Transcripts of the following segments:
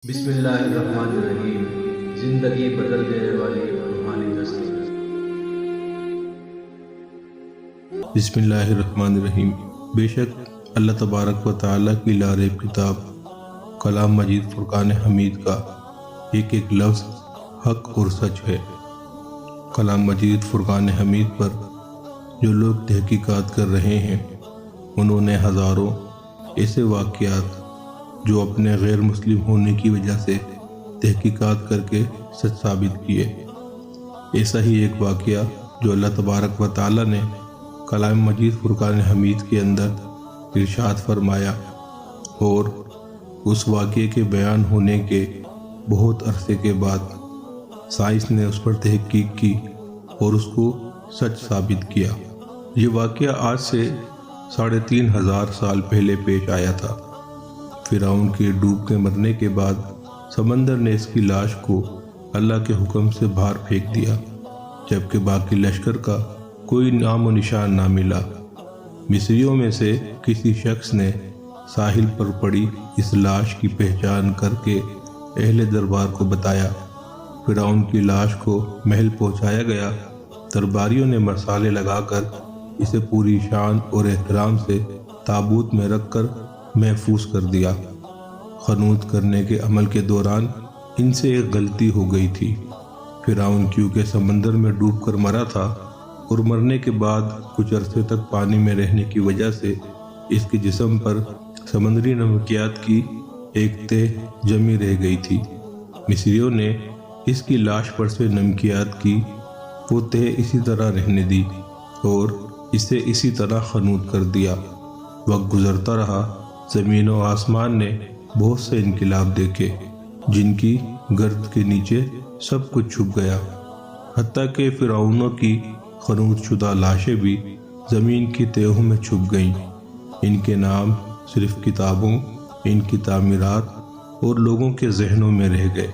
بسم اللہ الرحمن الرحیم۔ زندگی بدل دینے والی روحانی دستی۔ بسم اللہ الرحمن الرحیم۔ بے شک اللہ تبارک و تعالیٰ کی لاریب کتاب کلام مجید فرقان حمید کا ایک ایک لفظ حق اور سچ ہے۔ کلام مجید فرقان حمید پر جو لوگ تحقیقات کر رہے ہیں انہوں نے ہزاروں ایسے واقعات جو اپنے غیر مسلم ہونے کی وجہ سے تحقیقات کر کے سچ ثابت کیے۔ ایسا ہی ایک واقعہ جو اللہ تبارک و تعالیٰ نے کلام مجید فرقان حمید کے اندر ارشاد فرمایا، اور اس واقعے کے بیان ہونے کے بہت عرصے کے بعد سائنس نے اس پر تحقیق کی اور اس کو سچ ثابت کیا۔ یہ واقعہ آج سے 3500 سال پہلے پیش آیا تھا۔ فرعون کے ڈوب کے مرنے کے بعد سمندر نے اس کی لاش کو اللہ کے حکم سے باہر پھینک دیا، جبکہ باقی لشکر کا کوئی نام و نشان نہ ملا۔ مصریوں میں سے کسی شخص نے ساحل پر پڑی اس لاش کی پہچان کر کے اہل دربار کو بتایا۔ فرعون کی لاش کو محل پہنچایا گیا۔ درباریوں نے مسالے لگا کر اسے پوری شان اور احترام سے تابوت میں رکھ کر محفوظ کر دیا۔ خنوت کرنے کے عمل کے دوران ان سے ایک غلطی ہو گئی تھی۔ فرعون کیونکہ سمندر میں ڈوب کر مرا تھا اور مرنے کے بعد کچھ عرصے تک پانی میں رہنے کی وجہ سے اس کے جسم پر سمندری نمکیات کی ایک تہ جمی رہ گئی تھی۔ مصریوں نے اس کی لاش پر سے نمکیات کی وہ تہ اسی طرح رہنے دی اور اسے اسی طرح خنوت کر دیا۔ وقت گزرتا رہا، زمین و آسمان نے بہت سے انقلاب دیکھے جن کی گرد کے نیچے سب کچھ چھپ گیا، حتیٰ کہ فرعونوں کی خنوت شدہ لاشیں بھی زمین کی تہوں میں چھپ گئیں۔ ان کے نام صرف کتابوں، ان کی تعمیرات اور لوگوں کے ذہنوں میں رہ گئے۔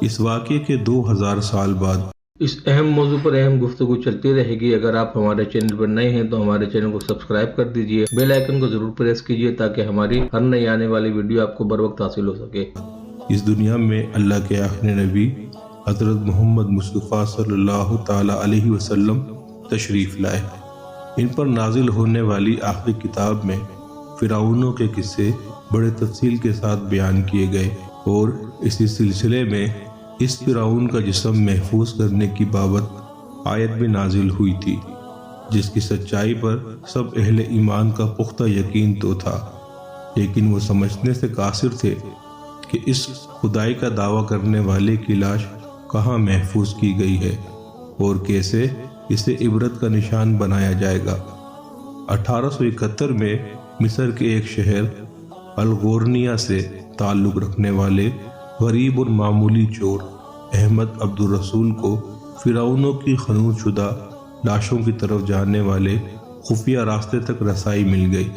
اس واقعے کے 2000 سال بعد اس اہم موضوع پر اہم گفتگو چلتی رہے گی۔ اگر آپ ہمارے چینل پر نئے ہیں تو ہمارے چینل کو سبسکرائب کر دیجئے، بیل آئیکن کو ضرور پریس کیجئے تاکہ ہماری ہر نئی آنے والی ویڈیو آپ کو بر وقت حاصل ہو سکے۔ اس دنیا میں اللہ کے آخری نبی حضرت محمد مصطفیٰ صلی اللہ تعالیٰ علیہ وسلم تشریف لائے۔ ان پر نازل ہونے والی آخری کتاب میں فرعونوں کے قصے بڑے تفصیل کے ساتھ بیان کیے گئے، اور اسی سلسلے میں اس فرعون کا جسم محفوظ کرنے کی بابت آیت بھی نازل ہوئی تھی، جس کی سچائی پر سب اہل ایمان کا پختہ یقین تو تھا، لیکن وہ سمجھنے سے قاصر تھے کہ اس خدائی کا دعویٰ کرنے والے کی لاش کہاں محفوظ کی گئی ہے اور کیسے اسے عبرت کا نشان بنایا جائے گا۔ 1871 میں مصر کے ایک شہر الغورنیہ سے تعلق رکھنے والے غریب اور معمولی چور احمد عبد الرسول کو فرعونوں کی خنوت شدہ لاشوں کی طرف جانے والے خفیہ راستے تک رسائی مل گئی۔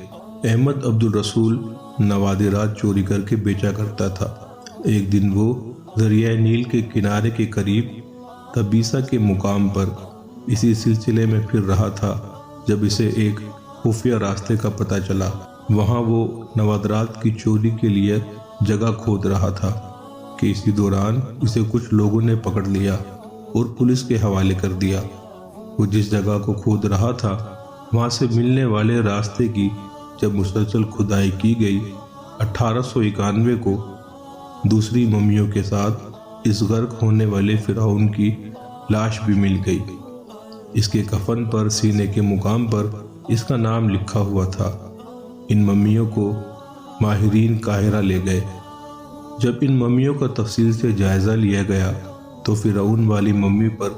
احمد عبد الرسول نوادرات چوری کر کے بیچا کرتا تھا۔ ایک دن وہ دریائے نیل کے کنارے کے قریب تبیسہ کے مقام پر اسی سلسلے میں پھر رہا تھا جب اسے ایک خفیہ راستے کا پتہ چلا۔ وہاں وہ نوادرات کی چوری کے لیے جگہ کھود رہا تھا کہ اسی دوران اسے کچھ لوگوں نے پکڑ لیا اور پولیس کے حوالے کر دیا۔ وہ جس جگہ کو کھود رہا تھا وہاں سے ملنے والے راستے کی جب مسلسل کھدائی کی گئی، 1891 کو دوسری ممیوں کے ساتھ اس غرق ہونے والے فرعون کی لاش بھی مل گئی۔ اس کے کفن پر سینے کے مقام پر اس کا نام لکھا ہوا تھا۔ ان ممیوں کو ماہرین قاہرہ لے گئے۔ جب ان ممیوں کا تفصیل سے جائزہ لیا گیا تو فرعون والی ممی پر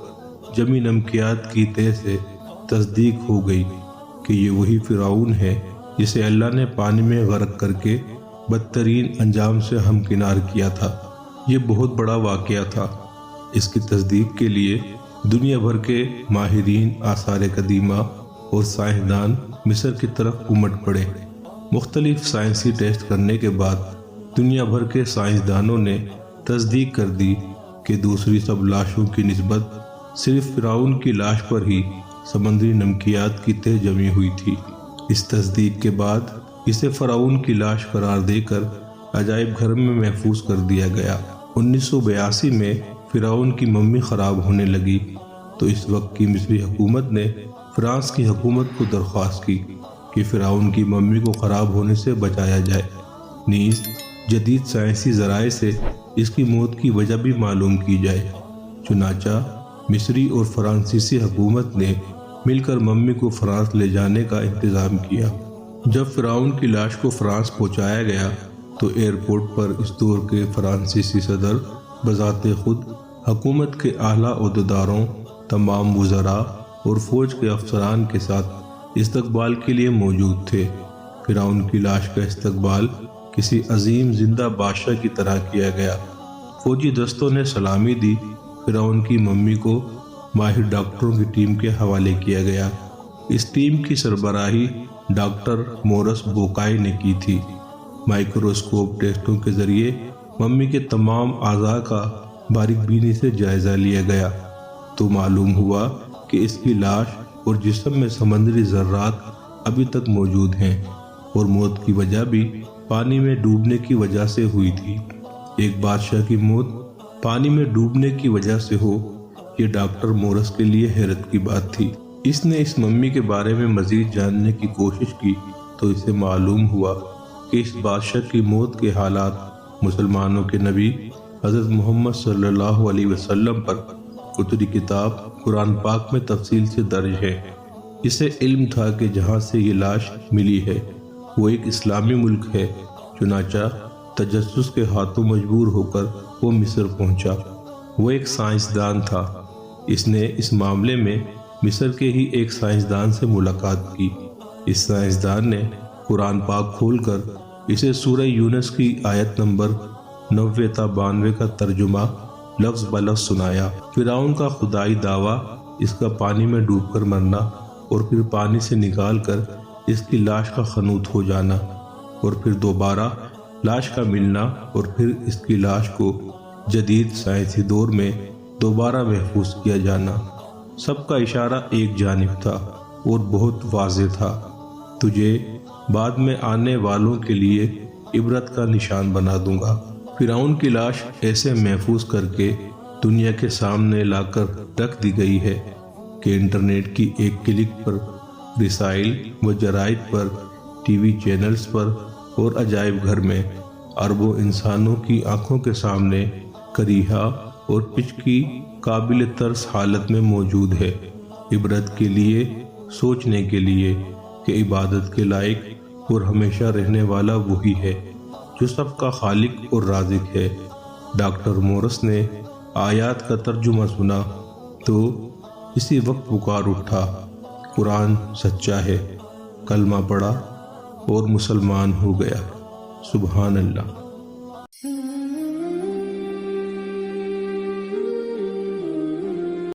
جمی نمکیات کی تہ سے تصدیق ہو گئی کہ یہ وہی فرعون ہے جسے اللہ نے پانی میں غرق کر کے بدترین انجام سے ہمکنار کیا تھا۔ یہ بہت بڑا واقعہ تھا۔ اس کی تصدیق کے لیے دنیا بھر کے ماہرین آثار قدیمہ اور سائنسدان مصر کی طرف امٹ پڑے۔ مختلف سائنسی ٹیسٹ کرنے کے بعد دنیا بھر کے سائنسدانوں نے تصدیق کر دی کہ دوسری سب لاشوں کی نسبت صرف فرعون کی لاش پر ہی سمندری نمکیات کی تہ جمی ہوئی تھی۔ اس تصدیق کے بعد اسے فرعون کی لاش قرار دے کر عجائب گھر میں محفوظ کر دیا گیا۔ 1982 میں فرعون کی ممی خراب ہونے لگی تو اس وقت کی مصری حکومت نے فرانس کی حکومت کو درخواست کی کہ فرعون کی ممی کو خراب ہونے سے بچایا جائے، نیز جدید سائنسی ذرائع سے اس کی موت کی وجہ بھی معلوم کی جائے۔ چنانچہ مصری اور فرانسیسی حکومت نے مل کر ممی کو فرانس لے جانے کا انتظام کیا۔ جب فرعون کی لاش کو فرانس پہنچایا گیا تو ایئرپورٹ پر اس دور کے فرانسیسی صدر بذات خود حکومت کے اعلیٰ عہدیداروں، تمام وزراء اور فوج کے افسران کے ساتھ استقبال کے لیے موجود تھے۔ فرعون کی لاش کا استقبال کسی عظیم زندہ بادشاہ کی طرح کیا گیا۔ فوجی دستوں نے سلامی دی۔ فرعون کی ممی کو ماہر ڈاکٹروں کی ٹیم کے حوالے کیا گیا۔ اس ٹیم کی سربراہی ڈاکٹر مورس بوکائی نے کی تھی۔ مائکروسکوپ ٹیسٹوں کے ذریعے ممی کے تمام اعضاء کا باریک بینی سے جائزہ لیا گیا تو معلوم ہوا کہ اس کی لاش اور جسم میں سمندری ذرات ابھی تک موجود ہیں اور موت کی وجہ بھی پانی میں ڈوبنے کی وجہ سے ہوئی تھی۔ ایک بادشاہ کی موت پانی میں ڈوبنے کی وجہ سے ہو، یہ ڈاکٹر مورس کے لیے حیرت کی بات تھی۔ اس نے اس ممی کے بارے میں مزید جاننے کی کوشش کی تو اسے معلوم ہوا کہ اس بادشاہ کی موت کے حالات مسلمانوں کے نبی حضرت محمد صلی اللہ علیہ وسلم پر اتری کتاب قرآن پاک میں تفصیل سے درج ہے۔ اسے علم تھا کہ جہاں سے یہ لاش ملی ہے وہ ایک اسلامی ملک ہے، چنانچہ تجسس کے ہاتھوں مجبور ہو کر وہ مصر پہنچا۔ وہ ایک سائنسدان تھا۔ اس نے اس معاملے میں مصر کے ہی ایک سائنسدان سے ملاقات کی۔ اس سائنسدان نے قرآن پاک کھول کر اسے سورہ یونس کی آیت نمبر 90 تا 92 کا ترجمہ لفظ بلفظ سنایا۔ فرعون کا خدائی دعویٰ، اس کا پانی میں ڈوب کر مرنا اور پھر پانی سے نکال کر اس کی لاش کا خنوط ہو جانا اور پھر دوبارہ لاش کا ملنا اور پھر اس کی لاش کو جدید سائنسی دور میں دوبارہ محفوظ کیا جانا، سب کا اشارہ ایک جانب تھا اور بہت واضح تھا۔ تجھے بعد میں آنے والوں کے لیے عبرت کا نشان بنا دوں گا۔ فرعون کی لاش ایسے محفوظ کر کے دنیا کے سامنے لا کر رکھ دی گئی ہے کہ انٹرنیٹ کی ایک کلک پر رسائل و جرائد پر، ٹی وی چینلز پر اور عجائب گھر میں اربوں انسانوں کی آنکھوں کے سامنے کریہا اور پچ کی قابل ترس حالت میں موجود ہے، عبرت کے لیے، سوچنے کے لیے کہ عبادت کے لائق اور ہمیشہ رہنے والا وہی ہے جو سب کا خالق اور رازق ہے۔ ڈاکٹر مورس نے آیات کا ترجمہ سنا تو اسی وقت پکار اٹھا، قرآن سچا ہے، کلمہ پڑھا اور مسلمان ہو گیا۔ سبحان اللہ۔